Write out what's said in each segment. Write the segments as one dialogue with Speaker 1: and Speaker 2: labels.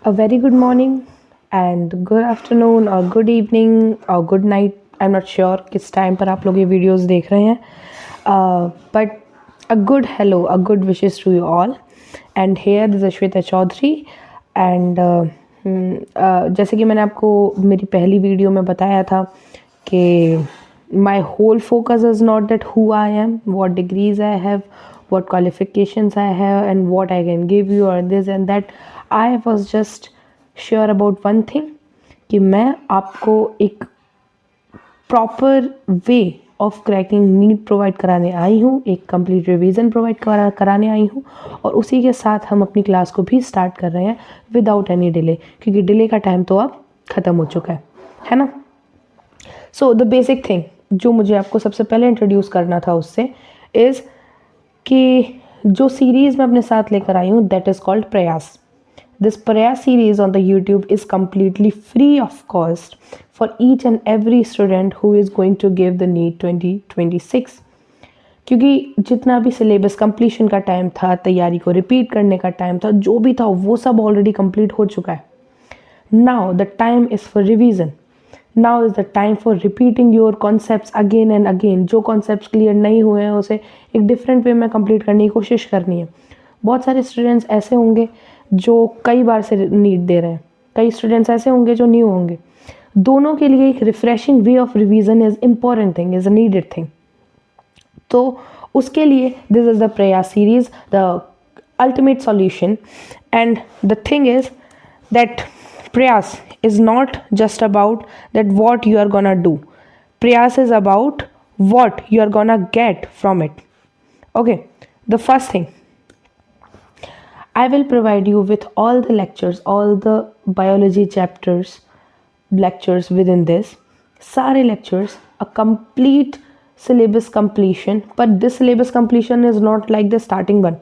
Speaker 1: A very good morning and good afternoon or good evening or good night. I'm not sure किस time पर आप लोग ये videos देख रहे हैं, but a good hello, a good wishes to you all. And here this is Shweta Chaudhary and जैसे कि मैंने आपको मेरी पहली वीडियो में बताया था कि my whole focus is not that who I am, what degrees I have, what qualifications I have and what I can give you or this and that. I was just sure about one thing कि मैं आपको एक proper way of cracking NEET provide कराने आई हूँ, एक complete revision provide कराने आई हूँ और उसी के साथ हम अपनी क्लास को भी स्टार्ट कर रहे हैं विदाउट एनी डिले, क्योंकि डिले का टाइम तो अब ख़त्म हो चुका है ना। सो द बेसिक थिंग जो मुझे आपको सबसे पहले इंट्रोड्यूस करना था उससे इज़ कि जो सीरीज़ मैं अपने साथ लेकर आई हूँ दैट इज़ कॉल्ड प्रयास. This Prayas series on the YouTube is completely free of cost for each and every student who is going to give the NEET 2026. क्योंकि जितना भी सिलेबस कंप्लीशन का टाइम था, तैयारी को रिपीट करने का टाइम था, जो भी था वो सब ऑलरेडी कंप्लीट हो चुका है. Now the time is for revision. Now is the time for repeating your concepts again and again. जो कॉन्सेप्ट्स क्लियर नहीं हुए हैं उसे एक डिफरेंट वे में कंप्लीट करने की कोशिश करनी है. बहुत सारे स्टूडेंट्स ऐसे होंगे जो कई बार से नीट दे रहे हैं, कई स्टूडेंट्स ऐसे होंगे जो न्यू होंगे. दोनों के लिए एक refreshing way of revision is important thing, is a needed thing. तो उसके लिए this is the Prayas series, the ultimate solution. And the thing is that Prayas is not just about that what you are gonna do. Prayas is about what you are gonna get from it. Okay, the first thing, I will provide you with all the lectures, all the biology chapters, lectures within this. सारे lectures, a complete syllabus completion. But this syllabus completion is not like the starting one.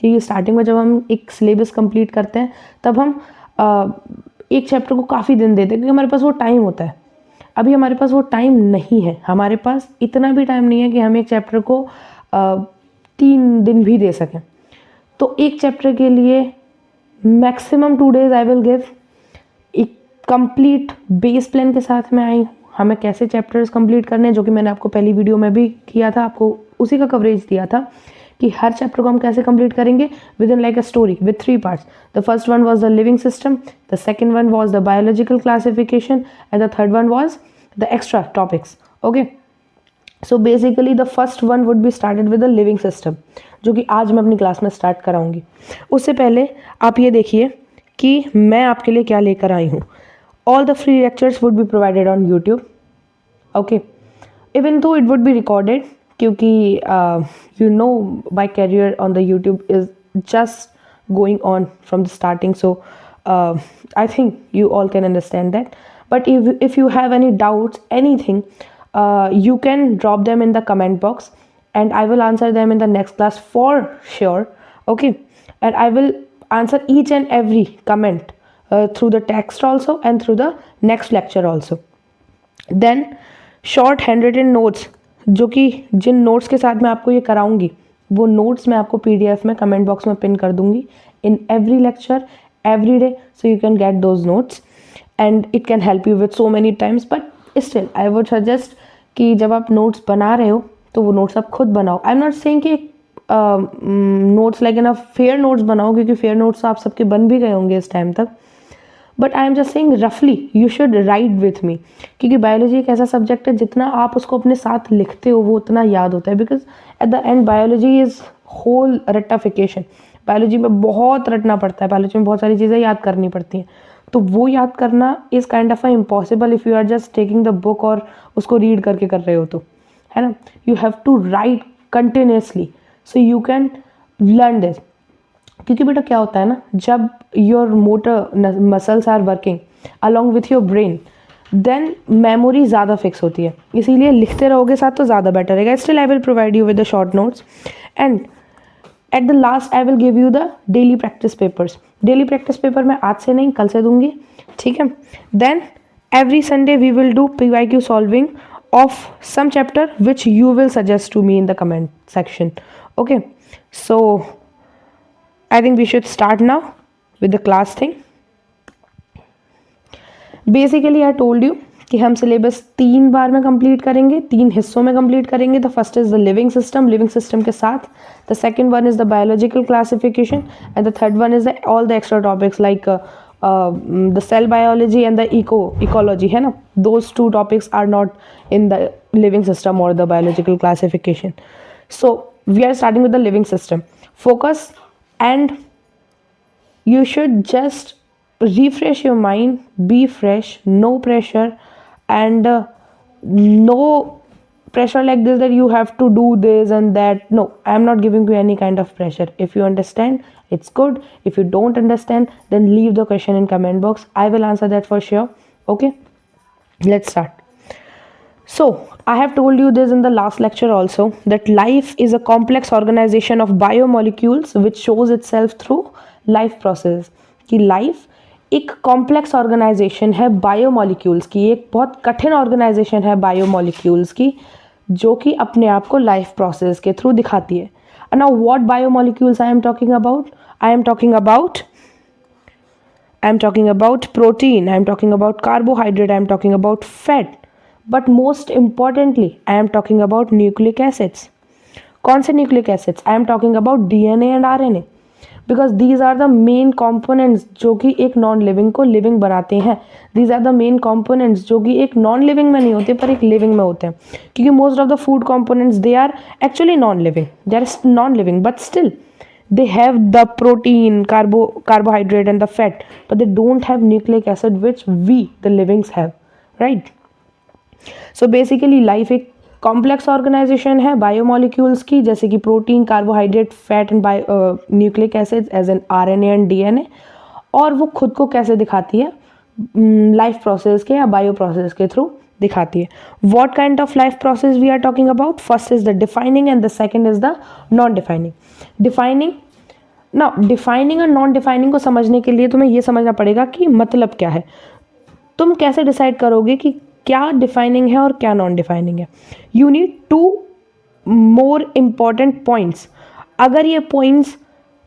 Speaker 1: क्योंकि starting में जब हम एक syllabus complete करते हैं तब हम एक चैप्टर को काफ़ी दिन देते हैं क्योंकि हमारे पास वो टाइम होता है. अभी हमारे पास वो टाइम नहीं है, हमारे पास इतना भी टाइम नहीं है कि हम एक चैप्टर को 3 दिन भी दे सकें. तो एक चैप्टर के लिए maximum 2 days I will give. एक कंप्लीट बेस प्लान के साथ में आई हूँ, हमें कैसे चैप्टर्स कंप्लीट करने हैं, जो कि मैंने आपको पहली वीडियो में भी किया था, आपको उसी का कवरेज दिया था कि हर चैप्टर को हम कैसे कंप्लीट करेंगे with in like a story with 3 parts. The first one was the living system, the second one was the biological classification and the third one was the extra topics. Okay, so basically the first one would be started with the living system, जो कि आज मैं अपनी class में start कराऊंगी. उससे पहले आप ये देखिए कि मैं आपके लिए क्या लेकर आई हूँ. All the free lectures would be provided on YouTube. Okay, even though it would be recorded, क्योंकि you know my career on the YouTube is just going on from the starting, so I think you all can understand that. But if you have any doubts, anything, you can drop them in the comment box and I will answer them in the next class for sure. Okay, and I will answer each and every comment through the text also and through the next lecture also. Then short handwritten notes, जो कि जिन notes के साथ मैं आपको ये कराऊंगी वो notes मैं आपको PDF में कमेंट बॉक्स में पिन कर दूंगी in every lecture every day, so you can get those notes and it can help you with so many times. But still I would suggest कि जब आप नोट्स बना रहे हो तो वो नोट्स आप खुद बनाओ. आई एम नॉट सेइंग कि notes like in fair notes बनाओ, क्योंकि फेयर नोट्स आप सबके बन भी गए होंगे इस टाइम तक. But I am just saying रफली you should write with me, क्योंकि बायोलॉजी एक ऐसा सब्जेक्ट है जितना आप उसको अपने साथ लिखते हो वो उतना याद होता है. Because at the end biology is whole रट्टाफिकेशन. बायोलॉजी में बहुत रटना पड़ता है, बायोलॉजी में बहुत सारी चीज़ें याद करनी पड़ती हैं. तो वो याद करना is kind of impossible if you are just taking the book और उसको रीड करके कर रहे हो, तो है ना. You have to write continuously so you can learn this. क्योंकि बेटा क्या होता है ना, जब your motor muscles are working along with your brain then memory ज़्यादा फिक्स होती है, इसीलिए लिखते रहोगे साथ तो ज़्यादा बेटर रहेगा. Still I will provide you with the short notes and at the last I will give you the daily practice papers. Daily practice paper मैं आज से नहीं कल से दूंगी, ठीक है. Then every Sunday we will do PYQ solving of some chapter which you will suggest to me in the comment section. Okay, so I think we should start now with the class thing. Basically I told you कि हम syllabus 3 बार में complete करेंगे, 3 हिस्सों में complete करेंगे. The first is the living system के साथ. The second one is the biological classification and the third one is the all the extra topics like the cell biology and the ecology, है ना. Those 2 topics are not in the living system और the biological classification. So we are starting with the living system. Focus and you should just refresh your mind, be fresh, no pressure, and no pressure like this that you have to do this and that. No, I am not giving you any kind of pressure. If you understand, it's good. If you don't understand, then leave the question in comment box. I will answer that for sure. Okay, let's start. So, I have told you this in the last lecture also, that life is a complex organization of biomolecules which shows itself through life process. कि life एक complex organization है biomolecules की, एक बहुत कठिन organization है biomolecules की, जो कि अपने आप को life process के through दिखाती है. And now what biomolecules I am talking about? I am talking about protein, I am talking about carbohydrate, I am talking about fat. But most importantly, I am talking about nucleic acids. कौन से nucleic acids? I am talking about DNA and RNA. Because these are the main components जो कि एक non living को living बनाते हैं. These are the main components जो कि एक नॉन लिविंग में नहीं होते पर एक लिविंग में होते हैं. क्योंकि most of the food components they are actually non-living. They are non-living, but still they have the protein, carbohydrate and the fat, but they don't have nucleic acid which we the livings have, right? So basically life एक complex organisation है biomolecules की, जैसे कि protein, carbohydrate, fat and nucleic acids as an RNA and DNA. और वो खुद को कैसे दिखाती है? लाइफ प्रोसेस के या बायो प्रोसेस के थ्रू दिखाती है. What kind of life process we are talking about? First is the defining and the second is the non defining. Defining और नॉन डिफाइनिंग को समझने के लिए तुम्हें ये समझना पड़ेगा कि मतलब क्या है. तुम कैसे डिसाइड करोगे कि क्या डिफाइनिंग है और क्या नॉन डिफाइनिंग है? You need 2 more important points. अगर ये पॉइंट्स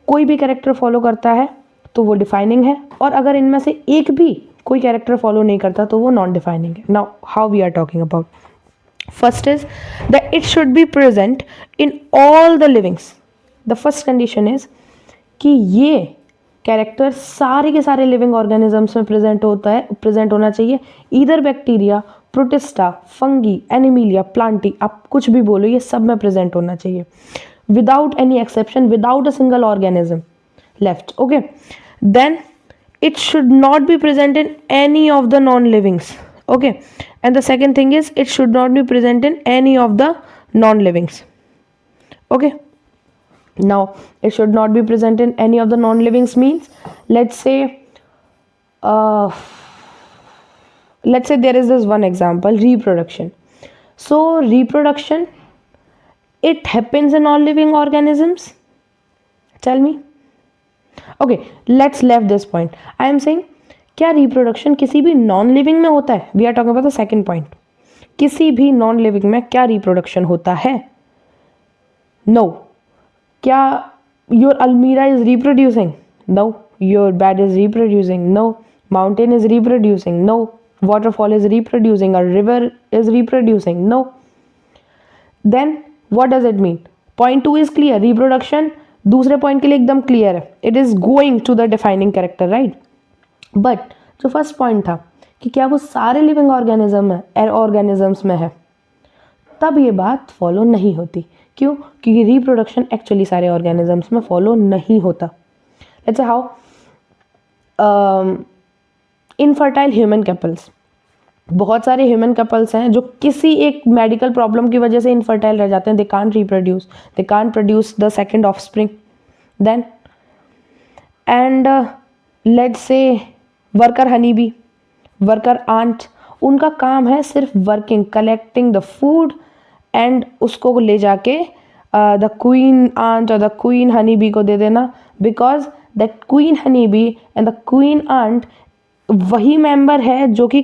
Speaker 1: कोई भी कैरेक्टर फॉलो करता है तो वो डिफाइनिंग है, और अगर इनमें से एक भी कोई कैरेक्टर फॉलो नहीं करता तो वो नॉन डिफाइनिंग है. Now how we are talking about? First is that it should be present in all the livings. The first condition is कि ये कैरेक्टर सारे के सारे लिविंग ऑर्गेनिजम्स में प्रेजेंट होना चाहिए. Either bacteria, protista, fungi, Animalia, Plantae, आप कुछ भी बोलो, ये सब में प्रेजेंट होना चाहिए without any exception, without a single organism left. Okay, then it should not be present in any of the non-livings. Okay, and the second thing is it should not be present in any of the non-livings. Okay, now it should not be present in any of the non-livings means, let's say there is this one example, reproduction. So reproduction, it happens in all living organisms. Tell me. Okay, let's left this point. I am saying क्या reproduction किसी भी non living में होता है? We are talking about the second point. किसी भी non living में क्या रिप्रोडक्शन होता है? नो. क्या योर अलमीरा is reproducing? No. Your bed is reproducing? No. Mountain is reproducing? No. Waterfall is reproducing? और river is reproducing? No. Then what does it mean? Point 2 is clear. Reproduction दूसरे point के लिए एकदम क्लियर है. It is going to the defining character, right? But जो first point था कि क्या वो सारे लिविंग ऑर्गेनिजम्स में है, तब ये बात फॉलो नहीं होती. क्यों? क्योंकि रिप्रोडक्शन एक्चुअली सारे ऑर्गेनिजम्स में फॉलो नहीं होता. Let's say how infertile human couples, बहुत सारे ह्यूमन कपल्स हैं जो किसी एक मेडिकल प्रॉब्लम की वजह से इनफर्टाइल रह जाते हैं. They can't reproduce, they can't produce the second offspring. Then and let's say worker honey bee, worker ant, उनका काम है सिर्फ working, collecting the food and उसको ले जाके द क्वीन आंट और द क्वीन हनी बी को दे देना. Because that queen honey bee and the queen ant वही मेंबर है जो कि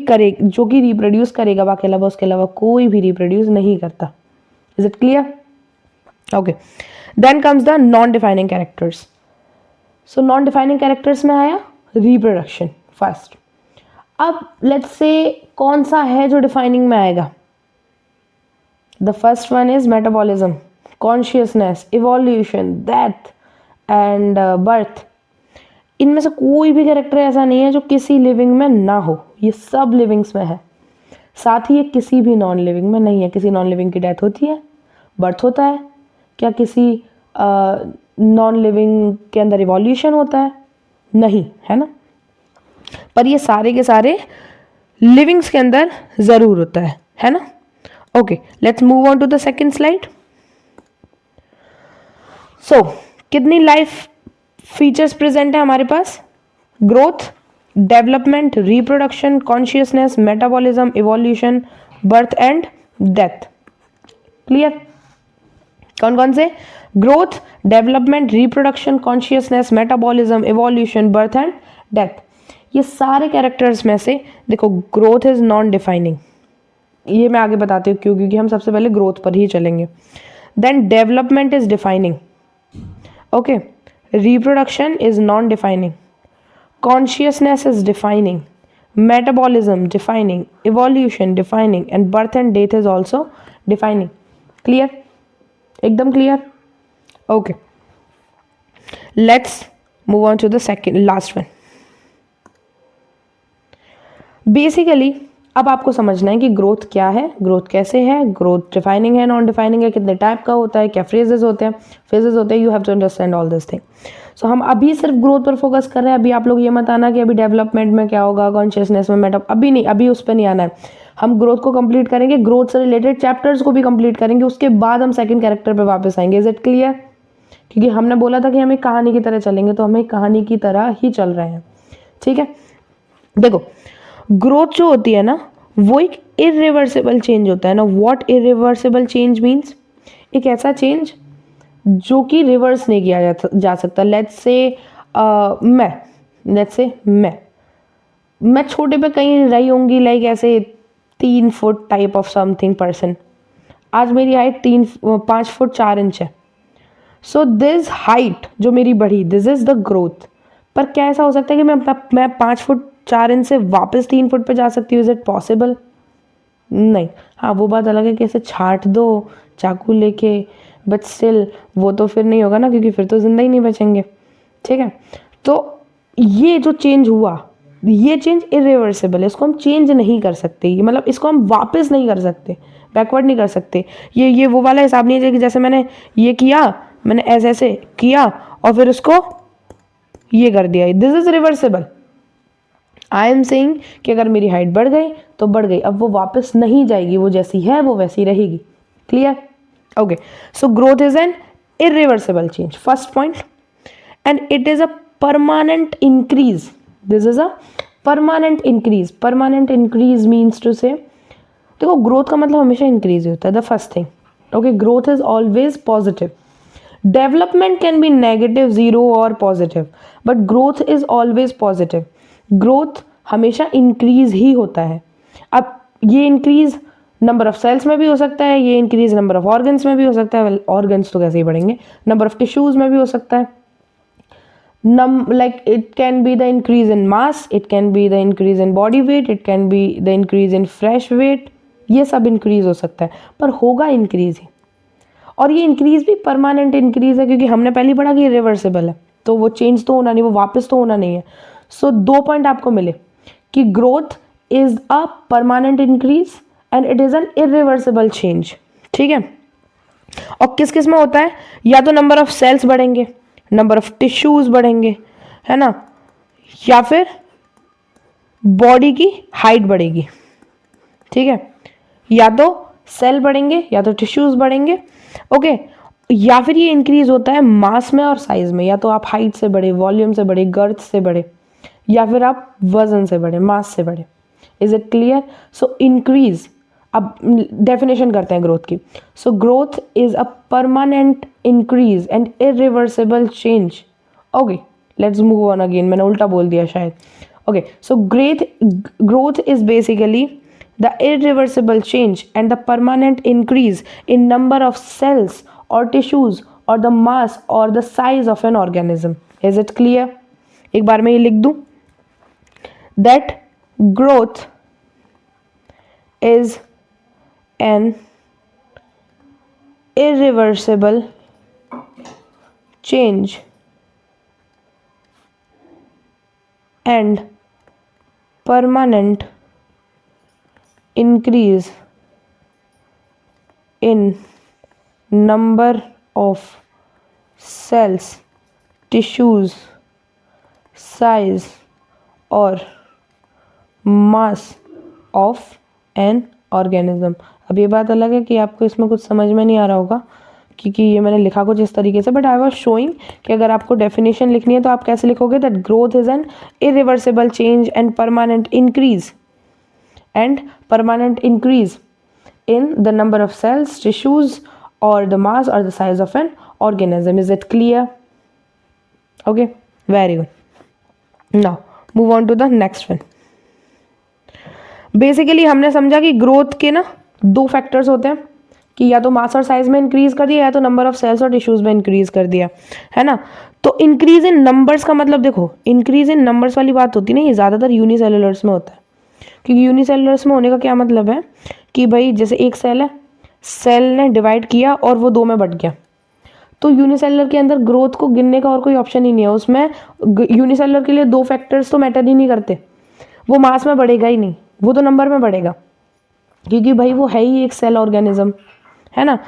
Speaker 1: रिप्रोड्यूस करेगा. बाकी अलावा उसके अलावा कोई भी रिप्रोड्यूस नहीं करता. Is it clear? Okay, then comes the non defining characters. So non defining characters में आया रिप्रोडक्शन फर्स्ट. अब लेट्स से कौन सा है जो डिफाइनिंग में आएगा? The first one is metabolism, consciousness, evolution, death and birth. इनमें से कोई भी कैरेक्टर ऐसा नहीं है जो किसी लिविंग में ना हो, ये सब लिविंग्स में है। साथ ही ये किसी भी नॉन लिविंग में नहीं है। किसी नॉन लिविंग की डेथ होती है, बर्थ होता है, क्या किसी नॉन लिविंग के अंदर इवोल्यूशन होता है? नहीं, है ना। पर ये सारे के सारे लिविंग्स के अंदर जरूर होता है ना। Okay, let's move on to the second slide. So कितनी लाइफ फीचर्स प्रेजेंट है हमारे पास? Growth, development, reproduction, consciousness, metabolism, evolution, birth and death. Clear? कौन कौन से? Growth, development, reproduction, consciousness, metabolism, evolution, birth and death. ये सारे characters में से देखो, ग्रोथ इज नॉन डिफाइनिंग। ये मैं आगे बताती हूँ क्यों, क्योंकि हम सबसे पहले ग्रोथ पर ही चलेंगे। Then development is defining, okay. Reproduction is non defining, consciousness is defining, metabolism defining, evolution defining, and birth and death is also defining. Clear? एकदम clear? Okay, let's move on to the last one. Basically अब आपको समझना है कि growth क्या है, growth कैसे है, ग्रोथ डिफाइनिंग है, नॉन डिफाइनिंग है, कितने टाइप का होता है, क्या फेजेस होते हैं, you have to understand all this thing. So हम अभी सिर्फ ग्रोथ पर फोकस कर रहे हैं। अभी आप लोग ये मत आना कि अभी डेवलपमेंट में क्या होगा, कॉन्शियसनेस में, अभी नहीं, अभी उस पर नहीं आना है। हम ग्रोथ को कंप्लीट करेंगे, ग्रोथ से रिलेटेड चैप्टर्स को भी कंप्लीट करेंगे, उसके बाद हम सेकंड कैरेक्टर पे वापस आएंगे। Is it clear? क्योंकि हमने बोला था कि हम एक कहानी की तरह चलेंगे, तो हम एक कहानी की तरह ही चल रहे हैं, ठीक है। देखो, ग्रोथ जो होती है ना, वो एक इरिवर्सिबल चेंज होता है ना। What irreversible change means? एक ऐसा चेंज जो कि रिवर्स नहीं किया जा सकता। लेट्स से मैं छोटे पे कहीं रही होंगी, लाइक ऐसे 3 foot type of something person. आज मेरी हाइट 5 फुट 4 इंच है। सो दिस हाइट जो मेरी बढ़ी, दिस इज द ग्रोथ। पर क्या ऐसा हो सकता है कि मैं 5 फुट 4 इंच से वापस 3 फुट पे जा सकती हूँ? Is it possible? नहीं। हाँ, वो बात अलग है कि ऐसे छाट दो चाकू लेके, बट स्टिल वो तो फिर नहीं होगा ना, क्योंकि फिर तो जिंदा ही नहीं बचेंगे, ठीक है। तो ये जो चेंज हुआ, ये चेंज इरिवर्सिबल है, इसको हम चेंज नहीं कर सकते, मतलब इसको हम वापस नहीं कर सकते, बैकवर्ड नहीं कर सकते। ये वो वाला हिसाब नहीं है कि जैसे मैंने ये किया, मैंने ऐसे किया और फिर उसको ये कर दिया, this is reversible. I am saying कि अगर मेरी हाइट बढ़ गई तो बढ़ गई, अब वो वापस नहीं जाएगी, वो जैसी है वो वैसी रहेगी। Clear? Okay, so growth is an irreversible change, first point, and it is a permanent increase. This is a permanent increase. Permanent increase means to say, देखो ग्रोथ का मतलब हमेशा इंक्रीज होता है, the first thing. Okay, growth is always positive. Development can be negative, 0 और positive, but growth is always positive. Growth हमेशा increase ही होता है। अब ये इंक्रीज नंबर ऑफ सेल्स में भी हो सकता है, ये इंक्रीज नंबर ऑफ ऑर्गन्स में भी हो सकता है, ऑर्गन्स तो कैसे ही बढ़ेंगे, नंबर ऑफ टिश्यूज में भी हो सकता है। Like it can be the increase in mass, it can be the increase in body weight, it can be the increase in fresh weight, ये सब इंक्रीज हो सकता है, पर होगा इंक्रीज ही। और ये इंक्रीज भी परमानेंट इंक्रीज है, क्योंकि हमने पहले पढ़ा कि रिवर्सिबल है, तो वो चेंज तो होना नहीं, वो वापस तो होना नहीं है। सो 2 पॉइंट आपको मिले कि growth is a permanent increase and it is an irreversible change, ठीक है। और किस किस में होता है? या तो नंबर ऑफ सेल्स बढ़ेंगे, नंबर ऑफ टिश्यूज बढ़ेंगे, है ना, या फिर बॉडी की हाइट बढ़ेगी, ठीक है। या तो सेल बढ़ेंगे या तो टिश्यूज बढ़ेंगे, ओके। या फिर ये इंक्रीज होता है मास में और साइज में, या तो आप हाइट से बढ़े, वॉल्यूम से बढ़े, गर्थ से बढ़े, या फिर आप वजन से बढ़े, मास से बढ़े। Is it clear? So increase, अब डेफिनेशन करते हैं ग्रोथ की। सो growth is a permanent increase and irreversible change. Okay, let's move on again, मैंने उल्टा बोल दिया शायद। Okay, so growth is basically the irreversible change and the permanent increase in number of cells or tissues or the mass or the size of an organism. Is it clear? एक बार मैं ये लिख दूं, that growth is an irreversible change and permanent increase in number of cells, tissues, size or mass of an organism. अब ये बात अलग है कि आपको इसमें कुछ समझ में नहीं आ रहा होगा क्योंकि ये मैंने लिखा कुछ इस तरीके से, बट आई वाज शोइंग कि अगर आपको डेफिनेशन लिखनी है तो आप कैसे लिखोगे, that growth is an irreversible change and permanent increase in the number of cells, tissues or the mass or the size of an organism. Is it clear? Okay, very good. Now move on to the next one. Basically हमने समझा कि growth के ना दो factors होते हैं कि या तो मास और साइज में इंक्रीज कर दिया या तो नंबर ऑफ सेल्स और टिश्यूज में इंक्रीज कर दिया, है ना। तो इंक्रीज इन नंबर्स का मतलब देखो, इंक्रीज इन नंबर्स वाली बात होती है ना, ये ज़्यादातर यूनिसेलुलर्स में होता है। क्योंकि यूनिसेलुलर्स में होने का क्या मतलब है कि भाई जैसे एक सेल है, सेल ने डिवाइड किया और वो दो में बट गया, तो यूनिसेलुलर के अंदर ग्रोथ को गिनने का और कोई ऑप्शन ही नहीं है। उसमें यूनिसेलुलर के लिए दो फैक्टर्स तो मैटर ही नहीं करते, वो मास में बढ़ेगा ही नहीं, वो तो नंबर में बढ़ेगा क्योंकि भाई वो है ही एक सेल ऑर्गेनिज्म, है ना।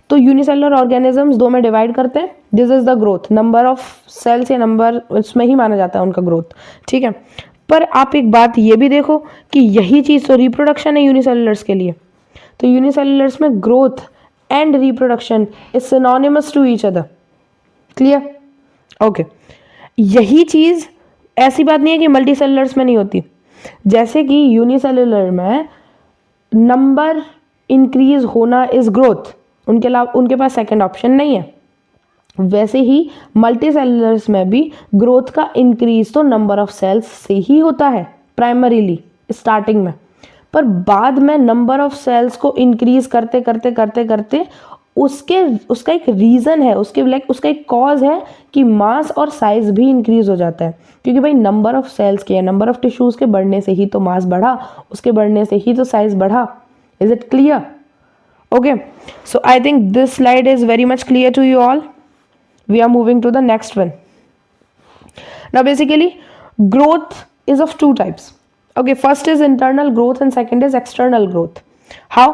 Speaker 1: तो यूनिसेलुलर ऑर्गेनिजम्स दो में डिवाइड करते हैं, this is the growth, number of cells या नंबर उसमें ही माना जाता है उनका ग्रोथ, ठीक है। पर आप एक बात ये भी देखो कि यही चीज़ तो रिप्रोडक्शन है यूनिसेलुलर्स के लिए। तो यूनिसेलुलर्स में growth and reproduction is synonymous to each other, clear, okay. यही चीज़ ऐसी बात नहीं है कि मल्टीसेलुलर्स में नहीं होती। जैसे कि यूनिसेलुलर में नंबर इंक्रीज होना इज ग्रोथ, उनके अलावा उनके पास सेकंड ऑप्शन नहीं है। वैसे ही मल्टीसेलुलर्स में भी ग्रोथ का इंक्रीज तो नंबर ऑफ सेल्स से ही होता है प्राइमरीली स्टार्टिंग में, पर बाद में नंबर ऑफ सेल्स को इंक्रीज करते करते करते करते उसका एक रीज़न है, उसका एक कॉज है कि मास और साइज भी इंक्रीज हो जाता है। क्योंकि भाई नंबर ऑफ सेल्स के या नंबर ऑफ टिश्यूज के बढ़ने से ही तो मास बढ़ा, उसके बढ़ने से ही तो साइज बढ़ा। Is it clear? Okay, so I think this slide is very much clear to you all. We are moving to the next one. Now basically growth is of two types. Okay, first is internal growth and second is external growth. How?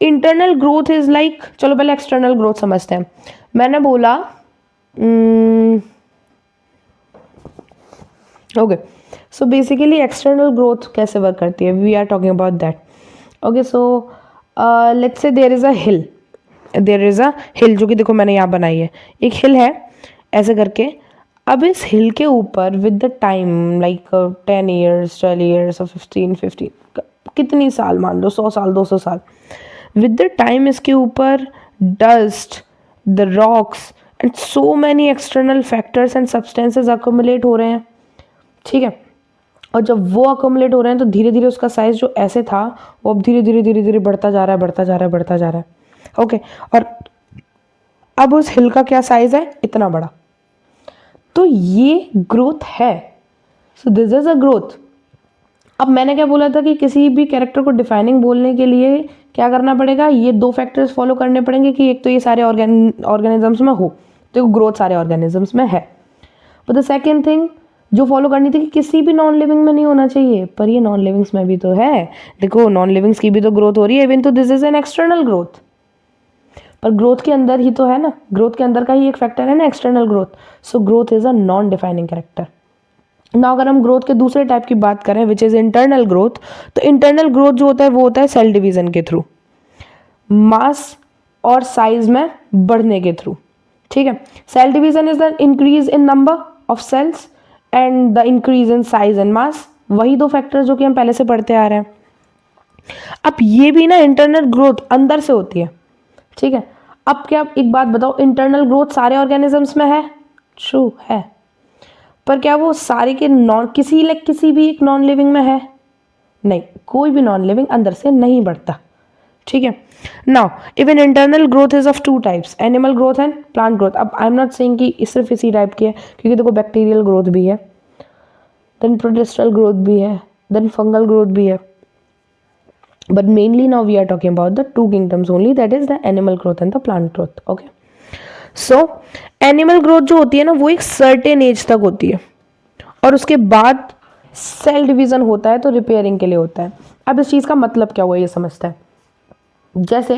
Speaker 1: Internal growth is like, चलो पहले external growth समझते हैं। मैंने बोला okay, so basically external growth कैसे work करती है, we are talking about that. Okay, so let's say there is a hill. There is a hill, जो कि देखो मैंने यहाँ बनाई है, एक हिल है ऐसे करके। अब इस हिल के ऊपर with the time like 10 years 12 years और 15 कितनी साल, मान लो 100 साल 200 साल, विद द टाइम इसके ऊपर dust, the rocks and so many external factors and substances accumulate हो रहे हैं, ठीक है। और जब वो अकोमुलेट हो रहे हैं तो धीरे धीरे उसका साइज जो ऐसे था वो अब धीरे धीरे बढ़ता जा रहा है, बढ़ता जा रहा है, बढ़ता जा रहा है, ओके। और अब उस हिल का क्या साइज है, इतना बड़ा। तो ये ग्रोथ है, so this is a growth. अब मैंने क्या बोला था कि किसी भी कैरेक्टर को डिफाइनिंग बोलने के लिए क्या करना पड़ेगा, ये दो फैक्टर्स फॉलो करने पड़ेंगे कि एक तो ये सारे ऑर्गेनिजम्स में हो, तो ग्रोथ सारे ऑर्गेनिजम्स में है। बट द सेकेंड थिंग जो फॉलो करनी थी कि किसी भी नॉन लिविंग में नहीं होना चाहिए, पर ये नॉन लिविंग्स में भी तो है। देखो नॉन लिविंग्स की भी तो ग्रोथ हो रही है, इवन तो this is an external growth, पर ग्रोथ के अंदर ही तो है ना, ग्रोथ के अंदर का ही एक फैक्टर है ना external growth. So growth is a non defining character. ना अगर हम ग्रोथ के दूसरे टाइप की बात करें विच इज इंटरनल ग्रोथ, तो इंटरनल ग्रोथ जो होता है वो होता है सेल डिवीजन के थ्रू, मास और साइज में बढ़ने के थ्रू, ठीक है। Cell division is the increase in number of cells and the increase in size and mass, वही दो फैक्टर्स जो कि हम पहले से पढ़ते आ रहे हैं। अब ये भी ना इंटरनल ग्रोथ अंदर से होती है, ठीक है। अब क्या एक बात बताओ, इंटरनल ग्रोथ सारे ऑर्गेनिजम्स में है, ट्रू है, पर क्या वो सारे के किसी भी एक नॉन लिविंग में है, नहीं, कोई भी नॉन लिविंग अंदर से नहीं बढ़ता, ठीक है। Now even internal growth is of two types, animal growth and plant growth. अब आई एम नॉट सेइंग कि सिर्फ इसी टाइप की है, क्योंकि देखो बैक्टीरियल ग्रोथ भी है, देन प्रोटिस्टल ग्रोथ भी है, देन फंगल ग्रोथ भी है, but mainly now we are talking about the two kingdoms only, that is the animal growth and the plant growth. Okay, so animal growth जो होती है ना वो एक certain age तक होती है और उसके बाद सेल डिवीजन होता है तो रिपेयरिंग के लिए होता है। अब इस चीज़ का मतलब क्या हुआ ये समझता है। जैसे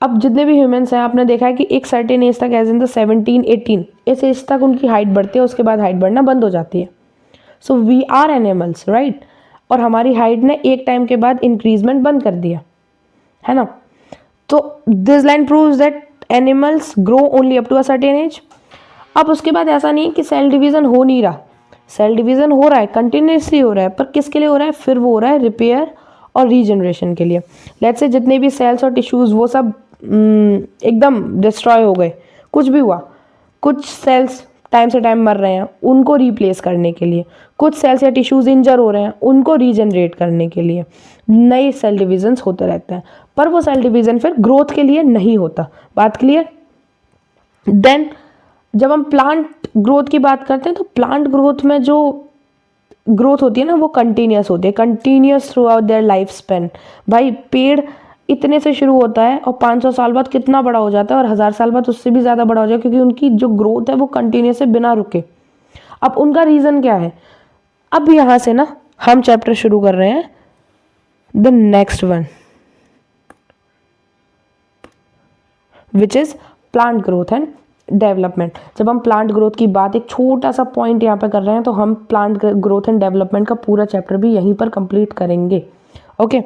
Speaker 1: अब जितने भी ह्यूमंस हैं आपने देखा है कि एक सर्टेन एज तक एज इन द 17-18 इस एज तक उनकी हाइट बढ़ती है, उसके बाद हाइट बढ़ना बंद हो जाती है। So we are animals right, और हमारी हाइट ने एक टाइम के बाद इंक्रीजमेंट बंद कर दिया है ना। तो this line proves that animals grow only up to a certain age. अब उसके बाद ऐसा नहीं है कि सेल डिवीजन हो नहीं रहा, सेल डिवीजन हो रहा है, कंटिन्यूसली हो रहा है, पर किसके लिए हो रहा है, फिर वो हो रहा है रिपेयर और रीजनरेशन के लिए। लेट्स से जितने भी सेल्स और टिश्यूज वो सब एकदम डिस्ट्रॉय हो गए, कुछ भी हुआ, कुछ सेल्स टाइम से टाइम मर रहे हैं उनको रिप्लेस करने के लिए, कुछ सेल्स या टिश्यूज इंजर हो रहे हैं उनको रीजनरेट करने के लिए नए सेल डिविजन्स होते रहते हैं, पर वो सेल डिवीजन फिर ग्रोथ के लिए नहीं होता। बात क्लियर। देन जब हम प्लांट ग्रोथ की बात करते हैं तो प्लांट ग्रोथ में जो ग्रोथ होती है ना वो कंटिन्यूस होती है, continuous through out their life Spain. भाई पेड़ इतने से शुरू होता है और 500 साल बाद कितना बड़ा हो जाता है और 1000 साल बाद उससे भी ज़्यादा बड़ा हो जाए, क्योंकि उनकी जो ग्रोथ है वो कंटिन्यूस है बिना रुके। अब उनका रीज़न क्या है, अब यहाँ से ना हम चैप्टर शुरू कर रहे हैं the next one which is plant growth and development. जब हम प्लांट ग्रोथ की बात एक छोटा सा पॉइंट यहाँ पे कर रहे हैं तो हम प्लांट ग्रोथ एंड डेवलपमेंट का पूरा चैप्टर भी यहीं पर कंप्लीट करेंगे। ओके,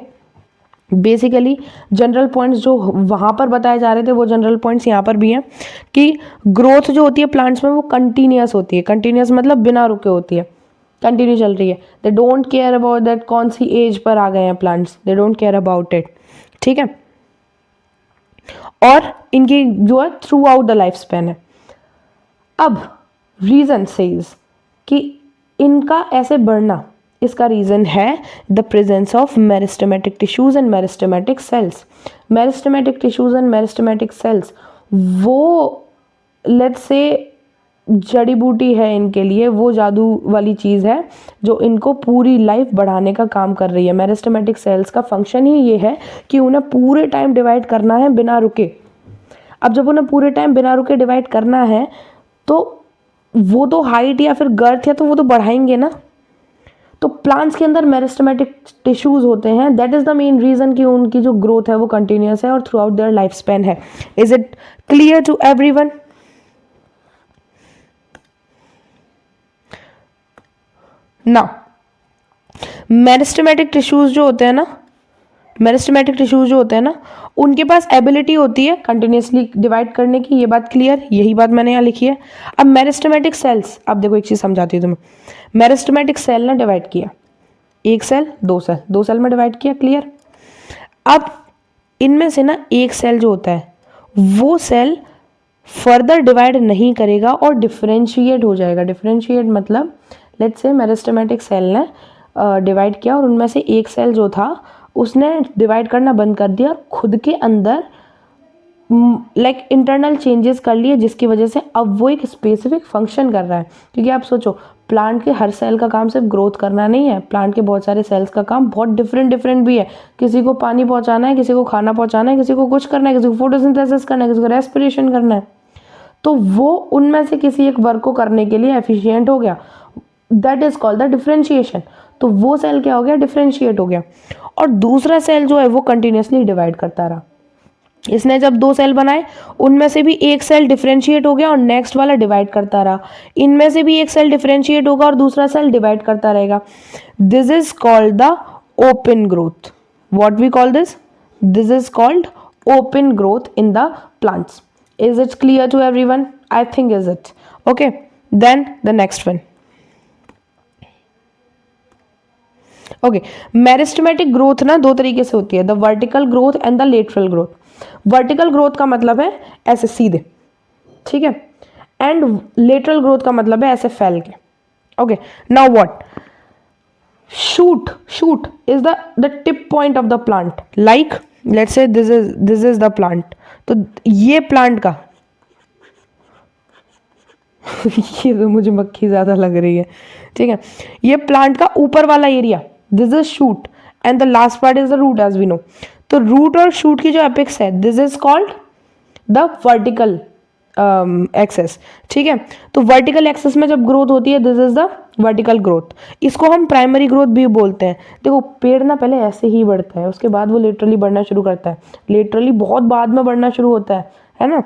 Speaker 1: बेसिकली जनरल पॉइंट्स जो वहाँ पर बताए जा रहे थे वो जनरल पॉइंट्स यहाँ पर भी हैं कि ग्रोथ जो होती है प्लांट्स में वो कंटिन्यूस होती है। कंटिन्यूस मतलब बिना रुके होती है, कंटिन्यू चल रही है। They don't care about that कौन सी एज पर आ गए हैं plants, they don't care about it. ठीक है, और इनकी जो है through out the life span है। अब रीजन सेज कि इनका ऐसे बढ़ना, इसका रीजन है the presence of meristematic tissues and meristematic cells. Meristematic tissues and meristematic cells वो लेट्स से जड़ी बूटी है इनके लिए, वो जादू वाली चीज़ है जो इनको पूरी लाइफ बढ़ाने का काम कर रही है। मेरिस्टेमेटिक सेल्स का फंक्शन ही ये है कि उन्हें पूरे टाइम डिवाइड करना है बिना रुके। अब जब उन्हें पूरे टाइम बिना रुके डिवाइड करना है तो वो तो हाइट या फिर गर्थ है तो वो तो बढ़ाएंगे ना। तो प्लांट्स के अंदर मेरिस्टेमेटिक टिश्यूज होते हैं, that is the main reason कि उनकी जो ग्रोथ है वो कंटिन्यूस है और throughout their life span है। Is it clear to everyone? Now meristematic tissues जो होते हैं ना, मेरिस्टेमेटिक टिश्यूज जो होते हैं ना उनके पास एबिलिटी होती है कंटिन्यूसली डिवाइड करने की, ये बात क्लियर, यही बात मैंने यहाँ लिखी है। अब मेरिस्टेमेटिक सेल्स, अब देखो एक चीज़ समझाती हूँ तुम्हें। मेरिस्टेमेटिक सेल ने डिवाइड किया, एक सेल, दो सेल, दो सेल में डिवाइड किया, क्लियर। अब इनमें से ना एक सेल जो होता है वो सेल फर्दर डिवाइड नहीं करेगा और डिफरेंशिएट हो जाएगा। डिफरेंशिएट मतलब लेट्स से मेरिस्टेमेटिक सेल ने डिवाइड किया और उनमें से एक सेल जो था उसने डिवाइड करना बंद कर दिया और खुद के अंदर लाइक इंटरनल चेंजेस कर लिए, जिसकी वजह से अब वो एक स्पेसिफिक फंक्शन कर रहा है। क्योंकि आप सोचो प्लांट के हर सेल का काम सिर्फ ग्रोथ करना नहीं है, प्लांट के बहुत सारे सेल्स का काम बहुत डिफरेंट भी है। किसी को पानी पहुंचाना है, किसी को खाना पहुंचाना है, किसी को कुछ करना है, किसी को फोटोसिंथेसिस करना है, किसी को रेस्पिरेशन करना है। तो वो उनमें से किसी एक वर्क को करने के लिए एफिशिएंट हो गया, that is called the differentiation. तो वो सेल क्या हो गया, डिफरेंशिएट हो गया। और दूसरा सेल जो है वो कंटिन्यूसली डिवाइड करता रहा। इसने जब दो सेल बनाए उनमें से भी एक सेल डिफरेंशिएट हो गया और नेक्स्ट वाला डिवाइड करता रहा। इनमें से भी एक सेल डिफरेंशिएट होगा और दूसरा सेल डिवाइड करता रहेगा। This is called the open growth. What we call this? This is called open growth in the plants. Is it clear to everyone? I think is it okay. Then the next one. Okay, meristematic growth ना दो तरीके से होती है, the vertical growth and the lateral growth. Vertical growth का मतलब है ऐसे सीधे, ठीक है, एंड लेटरल ग्रोथ का मतलब है ऐसे फैल के। Okay, now what? Shoot, shoot is the tip point of the plant. Like let's say this is the plant. तो ये प्लांट का ये तो मुझे मक्खी ज्यादा लग रही है, ठीक है, ये प्लांट का ऊपर वाला area, this is shoot and the last part is the root as we know. तो रूट और शूट की जो एपेक्स है this is called the vertical axis. ठीक है, तो वर्टिकल एक्सेस में जब ग्रोथ होती है this is the vertical growth. इसको हम प्राइमरी ग्रोथ भी बोलते हैं। देखो पेड़ ना पहले ऐसे ही बढ़ता है, उसके बाद वो लेटरली बढ़ना शुरू करता है, लेटरली बहुत बाद में बढ़ना शुरू होता है ना,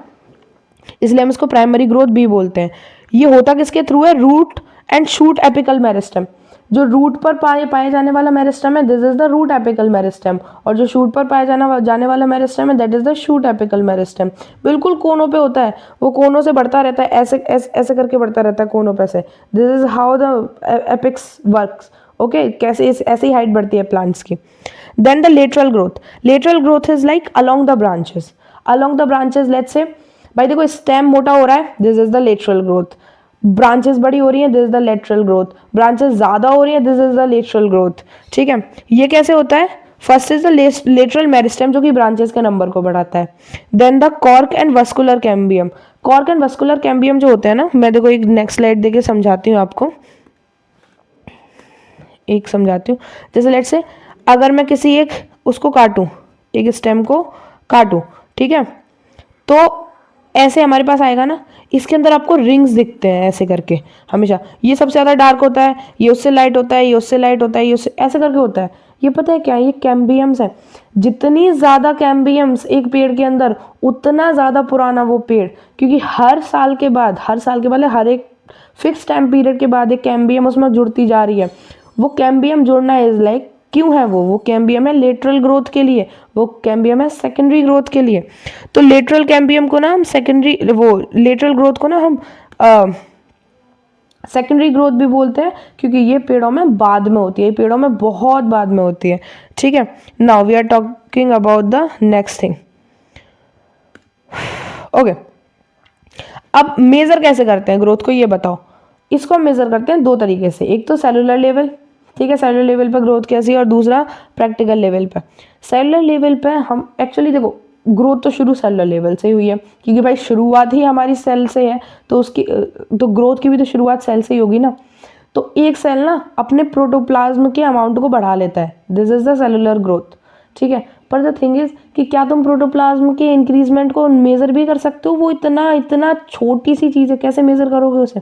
Speaker 1: इसलिए हम इसको प्राइमरी ग्रोथ भी बोलते हैं। ये होता किसके थ्रू है? Root and shoot apical meristem. जो रूट पर पाए जाने वाला मेरिस्टेम है this is the root apical meristem, और जो शूट पर पाए जाने वाला मेरिस्टेम है that is the shoot apical meristem. बिल्कुल कोनों पे होता है, वो कोनों से बढ़ता रहता है, ऐसे करके बढ़ता रहता है कोनों पे से। This is how the apex works. Okay, कैसे ऐसे ही हाइट बढ़ती है प्लांट्स की। Then the lateral growth. Lateral growth is like along the branches. Along the branches let's say भाई देखो स्टेम मोटा हो रहा है this is the lateral growth, branches बड़ी हो रही है this is the lateral growth, branches ज्यादा हो रही है this is the lateral growth. ठीक है, ये कैसे होता है? First is the lateral meristem जो कि ब्रांचेस के नंबर को बढ़ाता है। Then the cork and vascular cambium. Cork and vascular cambium जो होते हैं ना, मैं देखो एक नेक्स्ट स्लाइड देके समझाती हूँ आपको, एक समझाती हूँ। जैसे लेट से अगर मैं किसी एक उसको काटूं, एक स्टेम को काटूं, ठीक है, तो ऐसे हमारे पास आएगा ना, इसके अंदर आपको रिंग्स दिखते हैं ऐसे करके हमेशा। ये सबसे ज़्यादा डार्क होता है, ये उससे लाइट होता है, ये उससे लाइट होता है, ये उससे ऐसे करके होता है। ये पता है क्या? ये कैम्बियम्स है। जितनी ज़्यादा कैम्बियम्स एक पेड़ के अंदर उतना ज़्यादा पुराना वो पेड़, क्योंकि हर साल के बाद हर एक फिक्स टाइम पीरियड के बाद एक कैम्बियम उसमें जुड़ती जा रही है। वो कैम्बियम जुड़ना इज लाइक क्यों है? वो कैम्बियम है लेटरल ग्रोथ के लिए, वो कैम्बियम है सेकेंडरी ग्रोथ के लिए। तो लेटरल कैम्बियम को ना हम सेकेंडरी, वो लेटरल ग्रोथ को ना हम सेकेंडरी ग्रोथ भी बोलते हैं, क्योंकि ये पेड़ों में बाद में होती है, ये पेड़ों में बहुत बाद में होती है। ठीक है, now we are talking about the next thing. Okay, अब मेजर कैसे करते हैं ग्रोथ को, ये बताओ। इसको हम मेजर करते हैं दो तरीके से, एक तो सेलुलर लेवल, ठीक है, सेलुलर लेवल पर ग्रोथ कैसी है, और दूसरा प्रैक्टिकल लेवल पर। सेलुलर लेवल पे हम एक्चुअली देखो ग्रोथ तो शुरू सेलुलर लेवल से ही हुई है, क्योंकि भाई शुरुआत ही हमारी सेल से है, तो उसकी तो ग्रोथ की भी तो शुरुआत सेल से ही होगी ना। तो एक सेल ना अपने प्रोटोप्लाज्म के अमाउंट को बढ़ा लेता है, this is the cellular growth. ठीक है, पर द थिंग इज कि क्या तुम प्रोटोप्लाज्म के इंक्रीजमेंट को मेजर भी कर सकते हो? वो इतना इतना छोटी सी चीज़ है, कैसे मेजर करोगे उसे?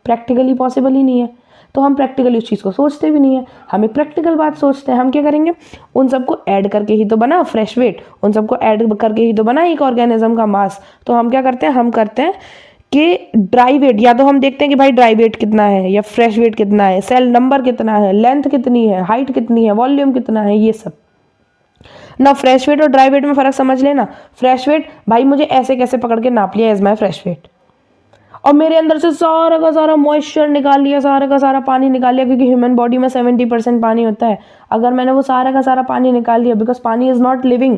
Speaker 1: प्रैक्टिकली पॉसिबल ही नहीं है। तो हम प्रैक्टिकली उस चीज़ को सोचते भी नहीं है, हम एक प्रैक्टिकल बात सोचते हैं। हम क्या करेंगे? उन सबको ऐड करके ही तो बना फ्रेश वेट, उन सबको ऐड करके ही तो बना एक ऑर्गेनिज्म का मास। तो हम क्या करते हैं? हम करते हैं कि ड्राई वेट, या तो हम देखते हैं कि भाई ड्राई वेट कितना है या फ्रेश वेट कितना है, सेल नंबर कितना है, लेंथ कितनी है, हाइट कितनी है, वॉल्यूम कितना है, ये सब ना। फ्रेश वेट और ड्राई वेट में फर्क समझ लेना। फ्रेश वेट भाई मुझे ऐसे कैसे पकड़ के नाप लिया एज माई फ्रेश वेट, और मेरे अंदर से सारा का सारा मॉइस्चर निकाल लिया, सारा का सारा पानी निकाल लिया, क्योंकि ह्यूमन बॉडी में 70% पानी होता है। अगर मैंने वो सारा का सारा पानी निकाल लिया, बिकॉज पानी इज नॉट लिविंग,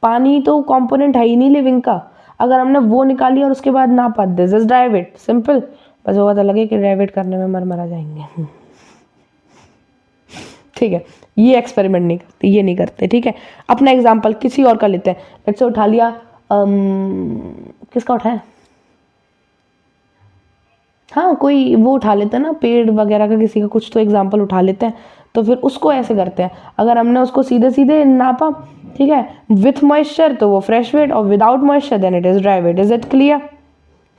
Speaker 1: पानी तो कॉम्पोनेंट है ही नहीं लिविंग का, अगर हमने वो निकाल लिया और उसके बाद नापा, this is dry weight, simple. बस वो पता लगे कि ड्राई वेट करने में मर जाएंगे। ठीक है, ये एक्सपेरिमेंट नहीं करते, ये नहीं करते। ठीक है, अपना एग्जाम्पल किसी और का लेते हैं। लेट्स से उठा लिया किसका उठाया? हाँ, कोई वो उठा लेते हैं ना, पेड़ वगैरह का किसी का कुछ तो एग्जाम्पल उठा लेते हैं। तो फिर उसको ऐसे करते हैं, अगर हमने उसको सीधे सीधे नापा, ठीक है, विथ मॉइस्चर तो वो फ्रेश वेट, और without moisture then it is dry weight. Is it clear?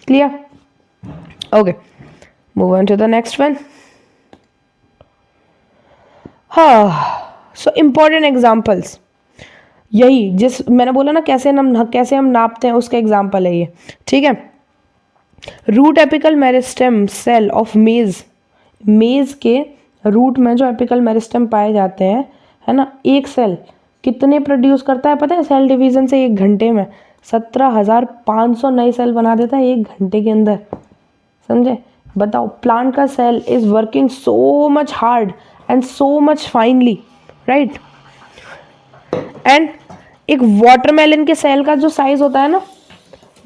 Speaker 1: Clear? Okay, move on to the next one. हाँ, सो इम्पॉर्टेंट एग्जाम्पल्स, यही जिस मैंने बोला ना कैसे हम नापते हैं, उसका एग्जाम्पल है ये। ठीक है, root apical meristem cell of maize, maize के रूट में जो एपिकल मेरिस्टेम पाए जाते हैं, है ना, एक सेल कितने प्रोड्यूस करता है पता है? सेल डिवीजन से एक घंटे में 17,500 नए सेल बना देता है एक घंटे के अंदर। समझे? बताओ, प्लांट का cell is working so much hard and so much finally, right? And एक वाटरमेलन के सेल का जो साइज होता है ना,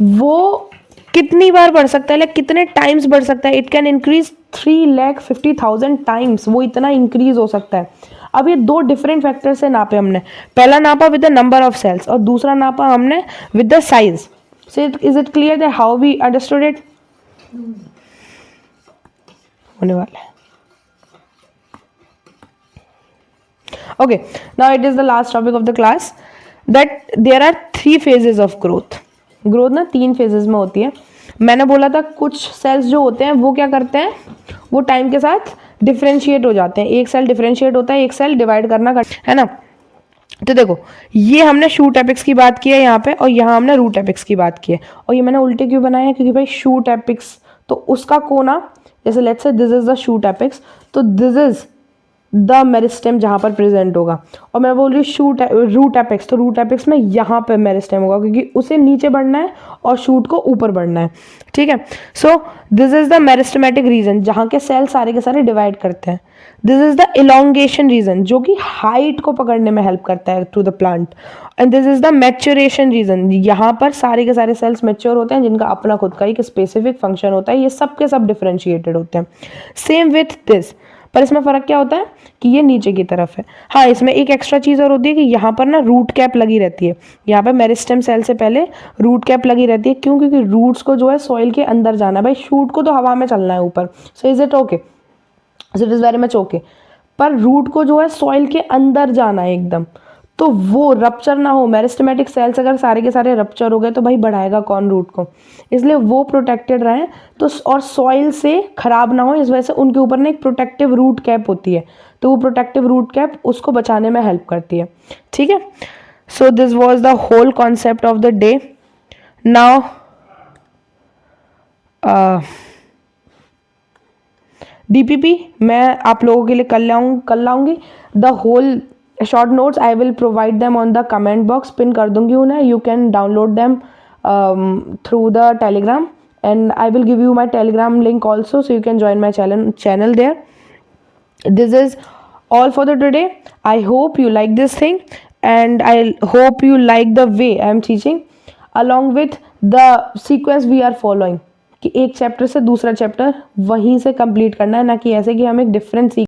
Speaker 1: वो कितनी बार बढ़ सकता है, लाइक कितने टाइम्स बढ़ सकता है? इट कैन इंक्रीज 3,50,000 टाइम्स, वो इतना इंक्रीज हो सकता है। अब ये दो डिफरेंट फैक्टर से नापे हमने, पहला नापा with the number of cells और दूसरा नापा हमने with the size. So is it clear that how we understood it? होने वाला है। Okay, now it is the last topic of the class that there are 3 phases of growth. Growth ना 3 phases में होती है. मैंने बोला था कुछ सेल्स जो होते हैं वो क्या करते हैं, वो टाइम के साथ डिफ्रेंशिएट हो जाते हैं. एक सेल डिफ्रेंशिएट होता है, एक सेल डिवाइड करना है ना. तो देखो ये हमने शूट एपिक्स की बात की है यहाँ पे, और यहाँ हमने रूट एपिक्स की बात की है. और ये मैंने उल्टे क्यों बनाया है, क्योंकि भाई शूट एपिक्स तो उसका कोना, जैसे let's say this is the shoot apex, तो दिस इज द मेरिस्टेम जहाँ पर प्रेजेंट होगा. और मैं बोल रही हूँ शूट रूट एपिक्स, तो रूट एपिक्स में यहाँ पे मेरिस्टेम होगा, क्योंकि उसे नीचे बढ़ना है और शूट को ऊपर बढ़ना है. ठीक है. So this is the meristematic region जहाँ के सेल सारे के सारे डिवाइड करते हैं. This is the elongation region जो कि हाइट को पकड़ने में हेल्प करता है to the plant. And this is the maturation region, यहाँ पर सारे के सारे सेल्स मैच्योर होते हैं जिनका अपना खुद का एक स्पेसिफिक फंक्शन होता है. ये सब के सब डिफरेंशिएटेड होते हैं. सेम विथ दिस, पर इसमें फ़र्क क्या होता है कि ये नीचे की तरफ है. हाँ, इसमें एक एक्स्ट्रा चीज़ और होती है कि यहाँ पर ना रूट कैप लगी रहती है. यहाँ पे मेरिस्टेम सेल से पहले रूट कैप लगी रहती है. क्यों? क्योंकि रूट्स को जो है सॉइल के अंदर जाना है. भाई शूट को तो हवा में चलना है ऊपर. सो is it okay? It is very much okay. पर रूट को जो है सॉइल के अंदर जाना है एकदम, तो वो रप्चर ना हो. मेरिस्टेमेटिक सेल्स अगर सारे के सारे रप्चर हो गए तो भाई बढ़ाएगा कौन रूट को. इसलिए वो प्रोटेक्टेड रहें तो, और सॉइल से खराब ना हो. इस वजह से उनके ऊपर ना एक प्रोटेक्टिव रूट कैप होती है, तो वो प्रोटेक्टिव रूट कैप उसको बचाने में हेल्प करती है. ठीक है. So this was the whole concept of the day. Now DPP मैं आप लोगों के लिए कल लाऊंगी. The whole short notes I will provide them on the comment box. Pin कर दूंगी उन्हें. You can download them through the Telegram, and I will give you my telegram link also, so you can join my channel there. This is all for the today. I hope you like this thing, and I hope you like the way I am teaching, along with the sequence we are following, कि एक chapter से दूसरा chapter वहीं से complete करना है, ना कि ऐसे कि हम एक डिफरेंट